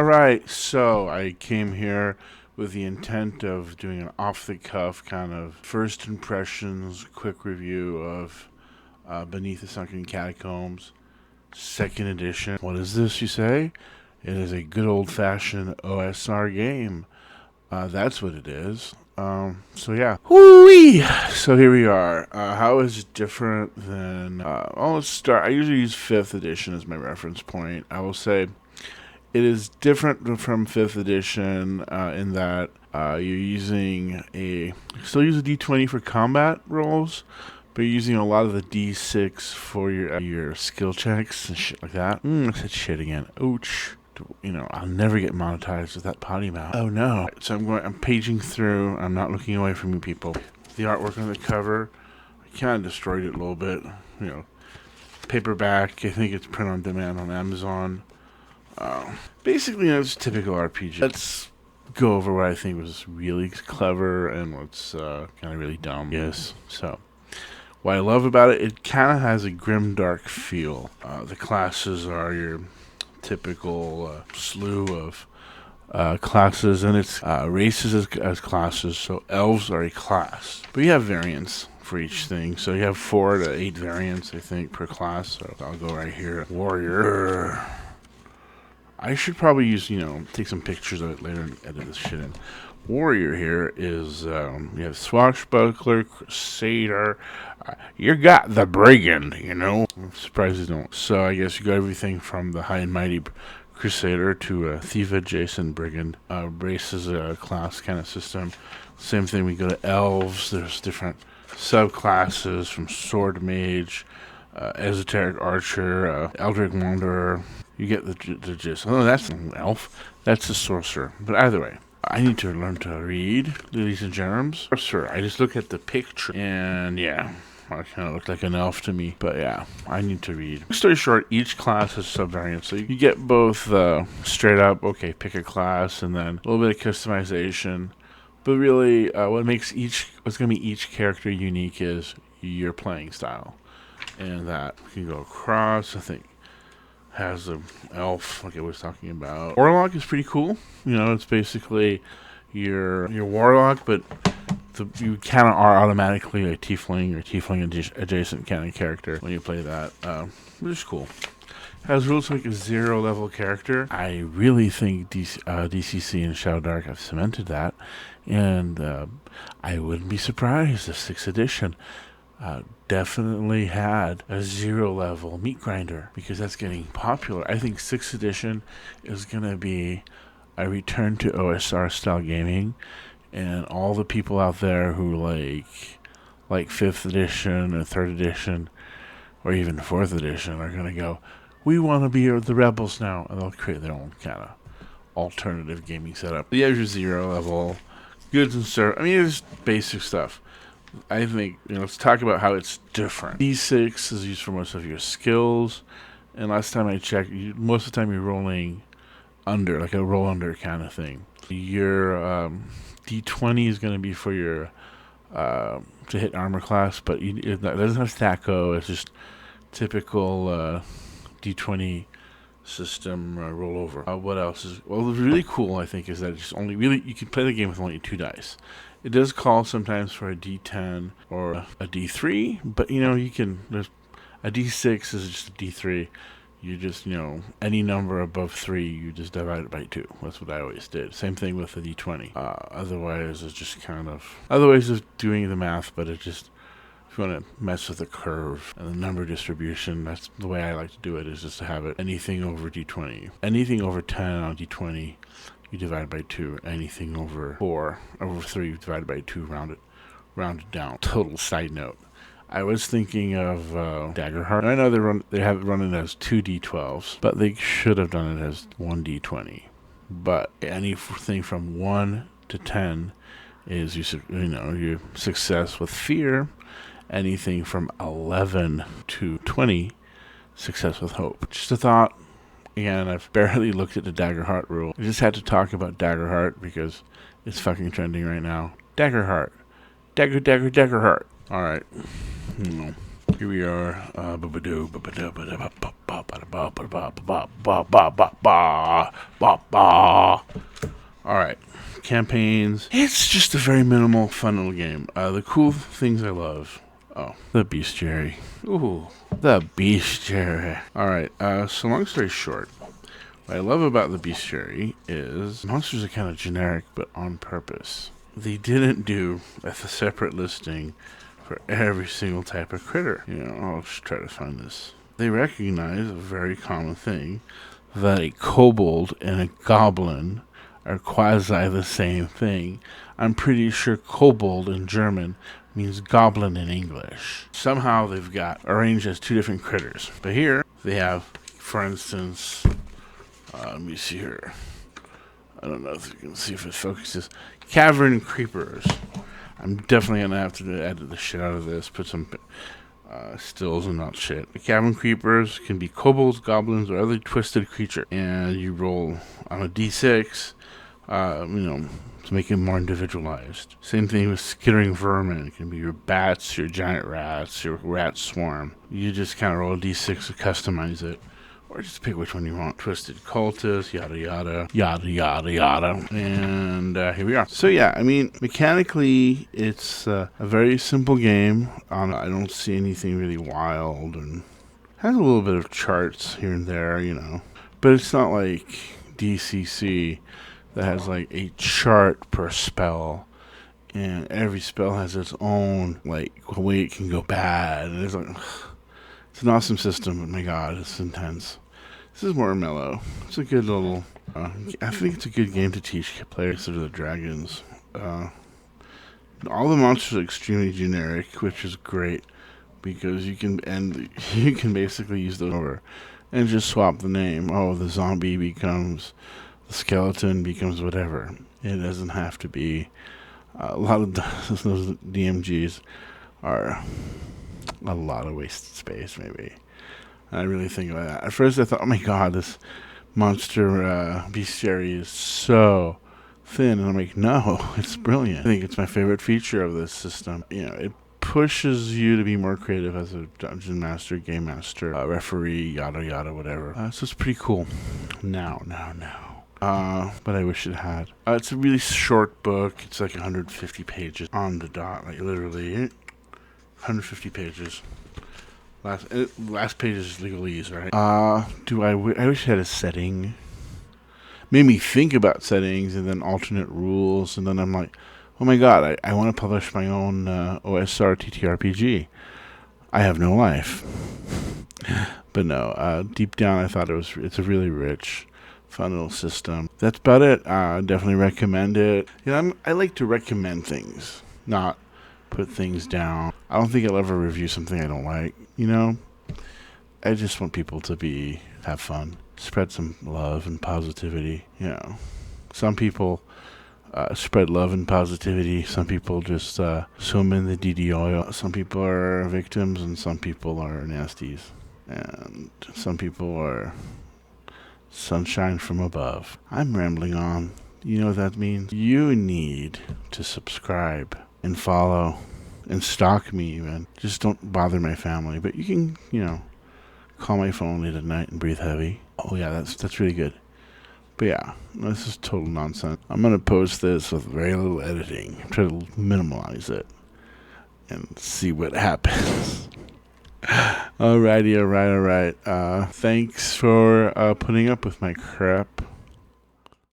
Alright, so I came here with the intent of doing an off-the-cuff kind of first impressions, quick review of Beneath the Sunken Catacombs, 2nd edition. What is this, you say? It is a good old-fashioned OSR game. That's what it is. So yeah. Whoo-wee! So here we are. How is it different than... let's start. I usually use 5th edition as my reference point. I will say it is different from 5th edition in that you're using you still use a d20 for combat rolls, but you're using a lot of the d6 for your skill checks and shit like that. I said shit again. Ouch. I'll never get monetized with that potty mouth. Oh no. So I'm paging through. I'm not looking away from you people. The artwork on the cover, I kind of destroyed it a little bit. Paperback. I think it's print on demand on Amazon. Basically, it's typical RPG. Let's go over what I think was really clever and what's kind of really dumb. Yes. So, what I love about it, it kind of has a grim, dark feel. The classes are your typical slew of classes, and it's races as classes. So elves are a class, but you have variants for each thing. So you have 4 to 8 variants, I think, per class. So I'll go right here. Warrior. I should probably use, take some pictures of it later and edit this shit in. Warrior here is, you have swashbuckler, crusader, you got the brigand, I'm surprised you don't. So I guess you got everything from the high and mighty crusader to a thief adjacent brigand. Race is a class kind of system. Same thing, we go to elves, there's different subclasses from sword mage, esoteric archer, eldritch wanderer. You get the gist. Oh, that's an elf. That's a sorcerer. But either way, I need to learn to read, ladies and germs. Sorcerer. I just look at the picture, and yeah, I kind of look like an elf to me. But yeah, I need to read. Long story short, each class has subvariants. So you get both straight up, okay, pick a class, and then a little bit of customization. But really, what's going to be each character unique is your playing style. And that can go across, I think. Has a elf, like I was talking about. Warlock is pretty cool. It's basically your warlock, but you kind of are automatically a tiefling or tiefling adjacent kind of character when you play that, which is cool. Has rules like a 0 level character. I really think DCC and Shadow Dark have cemented that, and I wouldn't be surprised if 6th edition definitely had a 0 level meat grinder, because that's getting popular. I think 6th edition is going to be a return to OSR style gaming, and all the people out there who like 5th edition or 3rd edition or even 4th edition are going to go, we want to be the rebels now, and they'll create their own kind of alternative gaming setup. Yeah, your 0 level goods and service. I mean, it's basic stuff. I think, let's talk about how it's different. D6 is used for most of your skills, and last time I checked, most of the time you're rolling under, like a roll under kind of thing. Your D20 is going to be for your to hit armor class, but it doesn't have stacko. It's just typical D20 system rollover. What else is really cool? I think is that it's only really you can play the game with only 2 dice. It does call sometimes for a D10 or a D3, but you can. There's a D6 is just a D3. You just any number above 3, you just divide it by 2. That's what I always did. Same thing with the D20. Otherwise, it's just kind of other ways of doing the math, but it just. If you want to mess with the curve and the number distribution, that's the way I like to do it, is just to have it anything over D20. Anything over 10 on D20, you divide by 2. Anything over 3, you divide by 2, round it down. Total side note. I was thinking of Daggerheart. I know they have it running as 2 D12s, but they should have done it as 1 D20. But anything from 1 to 10 is your success with fear. Anything from 11 to 20, success with hope. Just a thought. Again, I've barely looked at the Daggerheart rule. I just had to talk about Daggerheart because it's fucking trending right now. Daggerheart. Daggerheart. Alright. Here we are. Alright. Campaigns. It's just a very minimal, fun little game. The cool things I love. Oh, the bestiary. Ooh, the bestiary. Alright, so long story short, what I love about the bestiary is monsters are kind of generic, but on purpose. They didn't do a separate listing for every single type of critter. I'll just try to find this. They recognize a very common thing, that a kobold and a goblin are quasi the same thing. I'm pretty sure kobold in German means goblin in English. Somehow they've got arranged as two different critters. But here they have, for instance, let me see here. I don't know if you can see if it focuses. Cavern creepers. I'm definitely going to have to edit the shit out of this. Put some stills and not shit. The cavern creepers can be kobolds, goblins, or other twisted creature. And you roll on a d6, to make it more individualized. Same thing with skittering vermin. It can be your bats, your giant rats, your rat swarm. You just kind of roll a d6 to customize it. Or just pick which one you want. Twisted cultists, yada yada, yada yada yada. And here we are. So yeah, I mean, mechanically, it's a very simple game. I don't see anything really wild, and has a little bit of charts here and there, But it's not like DCC that has like a chart per spell, and every spell has its own like way it can go bad. And it's like, it's an awesome system, but my god, it's intense. This is more mellow. It's a good little... I think it's a good game to teach players of the dragons. All the monsters are extremely generic, which is great, because you can basically use those over and just swap the name. Oh, the zombie becomes... the skeleton becomes whatever. It doesn't have to be... a lot of those DMGs are... a lot of wasted space, maybe. I really think about that. At first I thought, oh my god, this monster bestiary is so thin. And I'm like, no, it's brilliant. I think it's my favorite feature of this system. It pushes you to be more creative as a dungeon master, game master, referee, yada yada, whatever. So it's pretty cool. Now. But I wish it had. It's a really short book. It's like 150 pages on the dot, like literally 150 pages. Last page is legalese, right? I wish it had a setting. Made me think about settings and then alternate rules, and then I'm like, oh my god, I want to publish my own OSR TTRPG. I have no life. But no, deep down I thought it's a really rich, fun little system. That's about it. Definitely recommend it. I like to recommend things, not put things down. I don't think I'll ever review something I don't like, I just want people to have fun, spread some love and positivity, Some people spread love and positivity. Some people just swim in the DD oil. Some people are victims, and some people are nasties. And some people are sunshine from above. I'm rambling on. You know what that means? You need to subscribe and follow and stalk me even. Just don't bother my family. But you can, call my phone late at night and breathe heavy. Oh yeah, that's really good. But yeah, this is total nonsense. I'm going to post this with very little editing. Try to minimalize it and see what happens. Alrighty, alright. Thanks for putting up with my crap.